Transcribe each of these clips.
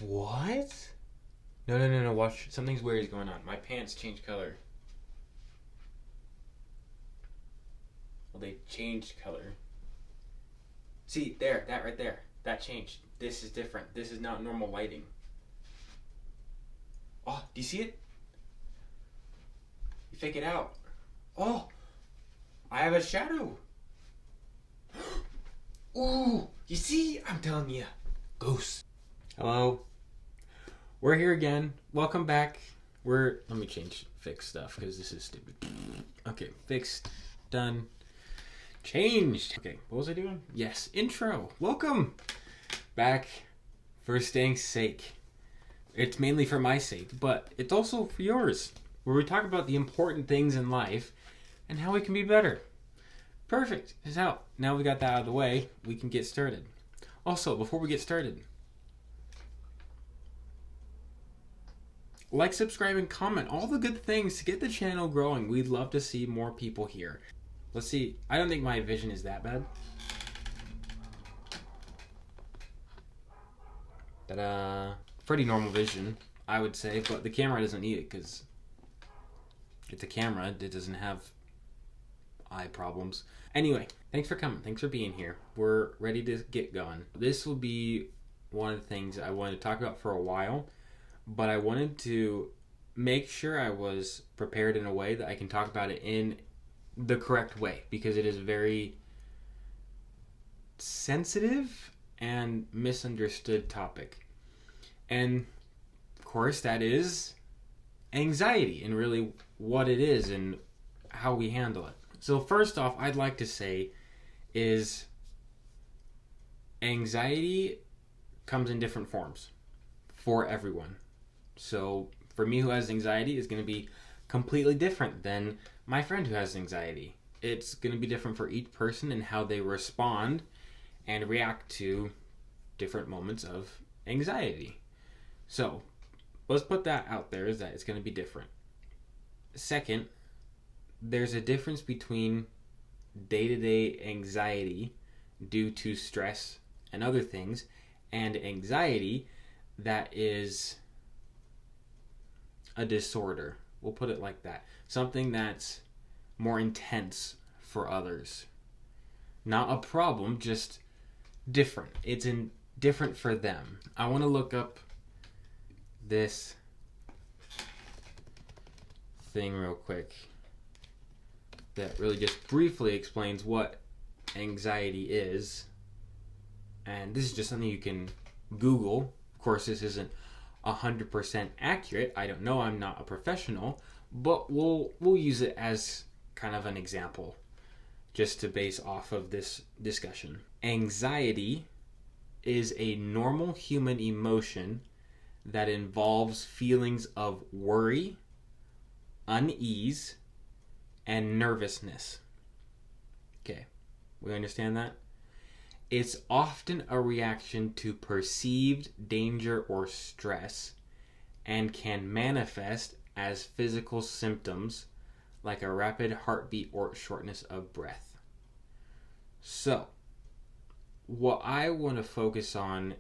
What? No. Watch. Something's weird is going on. My pants changed color. Well, they changed color. See, there. That right there. That changed. This is different. This is not normal lighting. Oh, do you see it? You fake it out. Oh, I have a shadow. Ooh, you see? I'm telling you. Ghosts. Hello. We're here again. Welcome back. Let me fix stuff because this is stupid. Okay, fixed, done, changed. Okay, what was I doing? Yes, intro. Welcome back for Stank's sake. It's mainly for my sake, but it's also for yours, where we talk about the important things in life and how we can be better. Perfect. It's out. Now we got that out of the way, we can get started. Also, before we get started, like, subscribe, and comment. All the good things to get the channel growing. We'd love to see more people here. Let's see. I don't think my vision is that bad. Ta-da. Pretty normal vision, I would say, but the camera doesn't need it because it's a camera. It doesn't have eye problems. Anyway, thanks for coming. Thanks for being here. We're ready to get going. This will be one of the things I wanted to talk about for a while, but I wanted to make sure I was prepared in a way that I can talk about it in the correct way, because it is very sensitive and misunderstood topic. And of course that is anxiety, and really what it is and how we handle it. So first off, I'd like to say is anxiety comes in different forms for everyone. So for me, who has anxiety, is going to be completely different than my friend who has anxiety. It's going to be different for each person and how they respond and react to different moments of anxiety. So let's put that out there, is that it's going to be different. Second, there's a difference between day-to-day anxiety due to stress and other things, and anxiety that is a disorder. We'll put it like that. Something that's more intense for others. Not a problem, just different. It's different for them. I want to look up this thing real quick that really just briefly explains what anxiety is. And this is just something you can Google. Of course, this isn't 100% accurate. I don't know. I'm not a professional, but we'll use it as kind of an example just to base off of this discussion. Anxiety is a normal human emotion that involves feelings of worry, unease, and nervousness. Okay, we understand that? It's often a reaction to perceived danger or stress and can manifest as physical symptoms like a rapid heartbeat or shortness of breath. So, what I want to focus on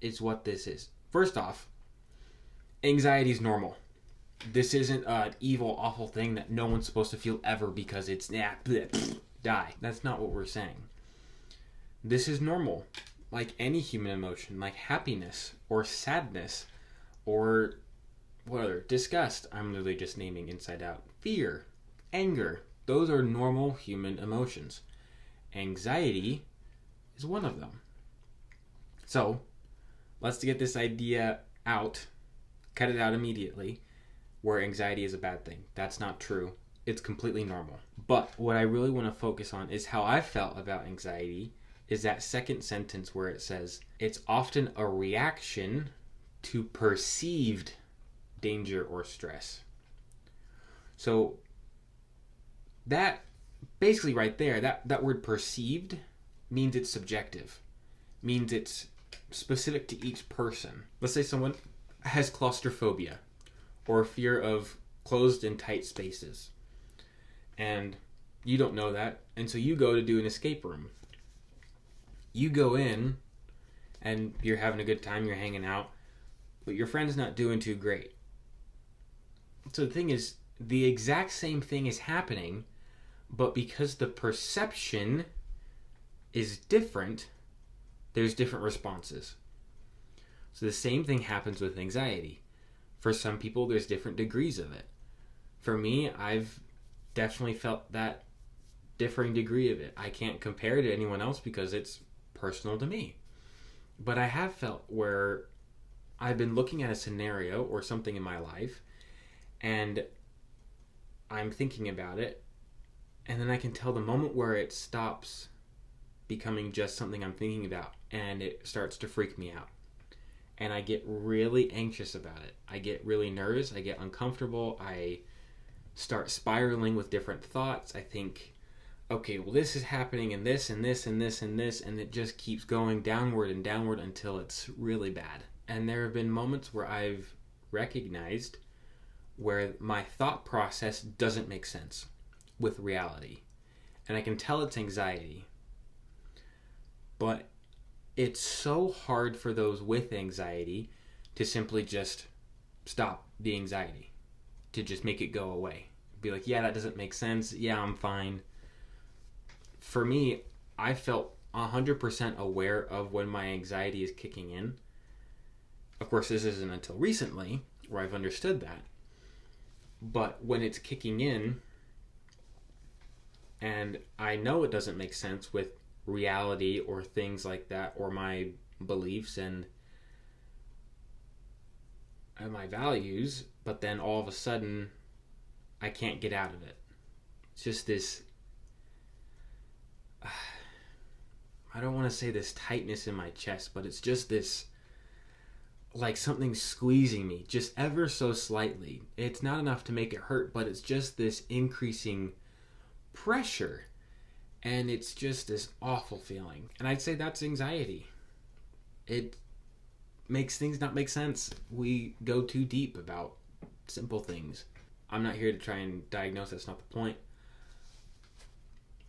is what this is. First off, anxiety is normal. This isn't an evil, awful thing that no one's supposed to feel ever because it's die. That's not what we're saying. This is normal, like any human emotion, like happiness or sadness or disgust. I'm literally just naming inside out. Fear, anger, those are normal human emotions. Anxiety is one of them. So, let's get this idea out, cut it out immediately, where anxiety is a bad thing. That's not true. It's completely normal. But what I really want to focus on is how I felt about anxiety is that second sentence where it says, it's often a reaction to perceived danger or stress. So that basically right there, that word perceived means it's subjective, means it's specific to each person. Let's say someone has claustrophobia or fear of closed and tight spaces, and you don't know that, and so you go to do an escape room. You go in and you're having a good time, you're hanging out, but your friend's not doing too great. So the thing is, the exact same thing is happening, but because the perception is different, there's different responses. So the same thing happens with anxiety. For some people, there's different degrees of it. For me, I've definitely felt that differing degree of it. I can't compare it to anyone else because it's personal to me. But I have felt where I've been looking at a scenario or something in my life, and I'm thinking about it, and then I can tell the moment where it stops becoming just something I'm thinking about, and it starts to freak me out. And I get really anxious about it. I get really nervous. I get uncomfortable. I start spiraling with different thoughts. I think, okay, well, this is happening, and this, and this, and this, and this, and it just keeps going downward and downward until it's really bad. And there have been moments where I've recognized where my thought process doesn't make sense with reality. And I can tell it's anxiety. But it's so hard for those with anxiety to simply just stop the anxiety, to just make it go away. Be like, yeah, that doesn't make sense. Yeah, I'm fine. For me, I felt 100% aware of when my anxiety is kicking in. Of course, this isn't until recently where I've understood that. But when it's kicking in, and I know it doesn't make sense with reality or things like that, or my beliefs and my values, but then all of a sudden I can't get out of it. It's just this, I don't want to say this tightness in my chest, but it's just this, like something squeezing me just ever so slightly. It's not enough to make it hurt, but it's just this increasing pressure. And it's just this awful feeling. And I'd say that's anxiety. It makes things not make sense. We go too deep about simple things. I'm not here to try and diagnose, that's not the point.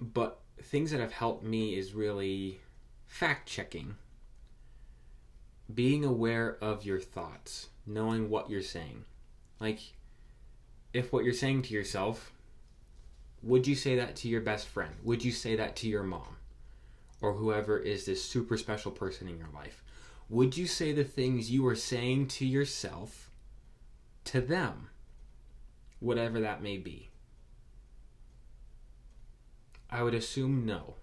But things that have helped me is really fact-checking. Being aware of your thoughts. Knowing what you're saying. Like, if what you're saying to yourself, would you say that to your best friend? Would you say that to your mom? Or whoever is this super special person in your life? Would you say the things you are saying to yourself to them? Whatever that may be. I would assume no.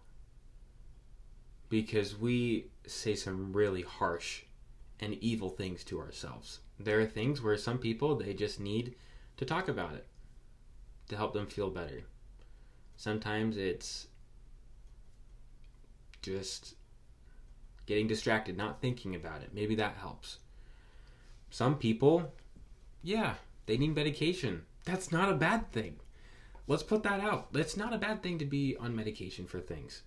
Because we say some really harsh and evil things to ourselves. There are things where some people, they just need to talk about it to help them feel better. Sometimes it's just getting distracted, not thinking about it. Maybe that helps. Some people, yeah, they need medication. That's not a bad thing. Let's put that out. It's not a bad thing to be on medication for things.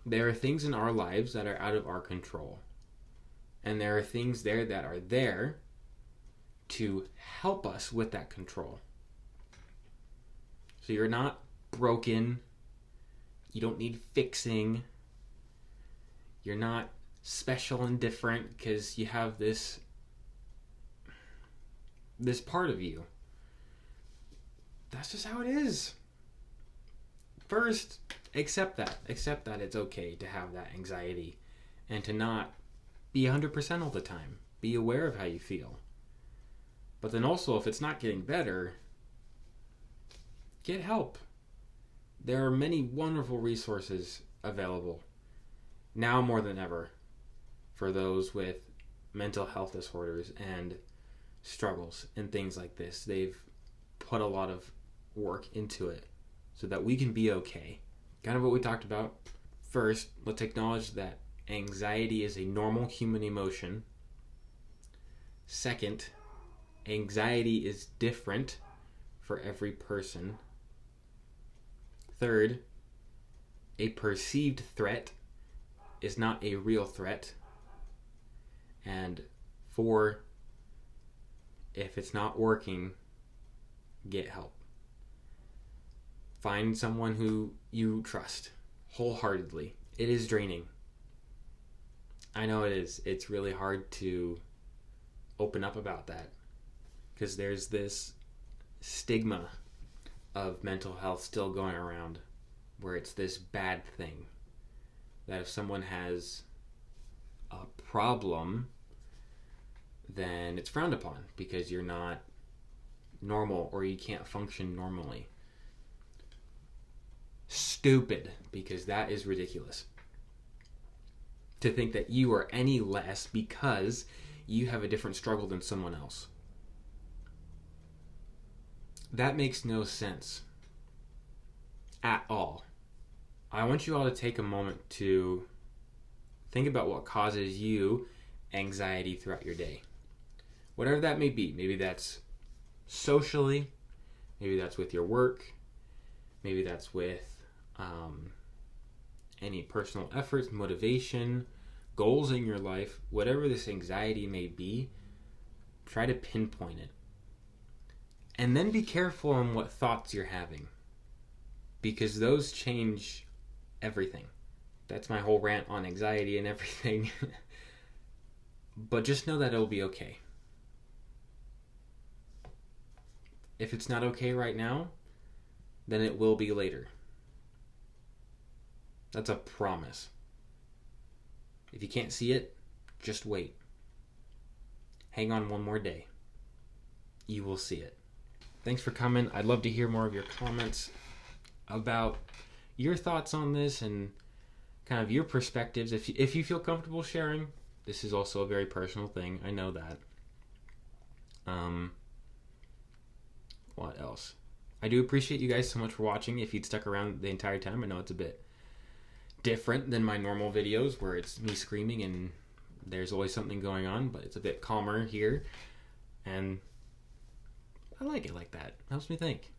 There are things in our lives that are out of our control. And there are things there that are there to help us with that control. So you're not broken. You don't need fixing. You're not special and different because you have this part of you. That's just how it is. First, accept that. Accept that it's okay to have that anxiety and to not be 100% all the time. Be aware of how you feel. But then also, if it's not getting better, get help. There are many wonderful resources available now more than ever for those with mental health disorders and struggles and things like this. They've put a lot of work into it so that we can be okay. Kind of what we talked about. First, let's acknowledge that anxiety is a normal human emotion. Second, anxiety is different for every person. Third, a perceived threat is not a real threat. And 4, if it's not working, get help. Find someone who you trust wholeheartedly. It is draining. I know it is. It's really hard to open up about that because there's this stigma of mental health still going around where it's this bad thing that if someone has a problem, then it's frowned upon because you're not normal or you can't function normally. Stupid, because that is ridiculous. To think that you are any less because you have a different struggle than someone else. That makes no sense at all. I want you all to take a moment to think about what causes you anxiety throughout your day. Whatever that may be. Maybe that's socially, maybe that's with your work, maybe that's with any personal efforts, motivation, goals in your life. Whatever this anxiety may be, try to pinpoint it. And then be careful on what thoughts you're having, because those change everything. That's my whole rant on anxiety and everything. But just know that it'll be okay. If it's not okay right now, then it will be later. That's a promise. If you can't see it, just wait. Hang on one more day. You will see it. Thanks for coming. I'd love to hear more of your comments about your thoughts on this and kind of your perspectives. If you feel comfortable sharing, this is also a very personal thing. I know that. What else? I do appreciate you guys so much for watching. If you'd stuck around the entire time, I know it's a bit different than my normal videos where it's me screaming and there's always something going on, but it's a bit calmer here. And I like it like that. It helps me think.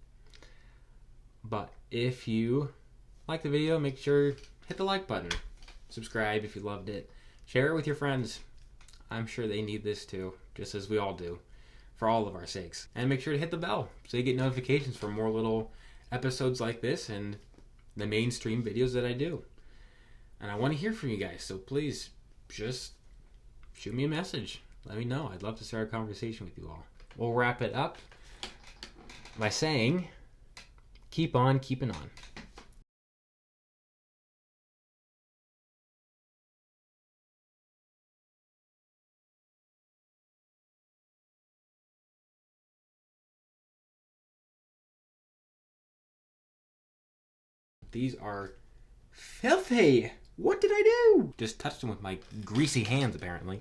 But if you like the video, make sure hit the like button. Subscribe if you loved it. Share it with your friends. I'm sure they need this too, just as we all do, for all of our sakes. And make sure to hit the bell so you get notifications for more little episodes like this and the mainstream videos that I do. And I want to hear from you guys, so please just shoot me a message. Let me know. I'd love to start a conversation with you all. We'll wrap it up by saying, keep on keeping on. These are filthy. What did I do? Just touched them with my greasy hands, apparently.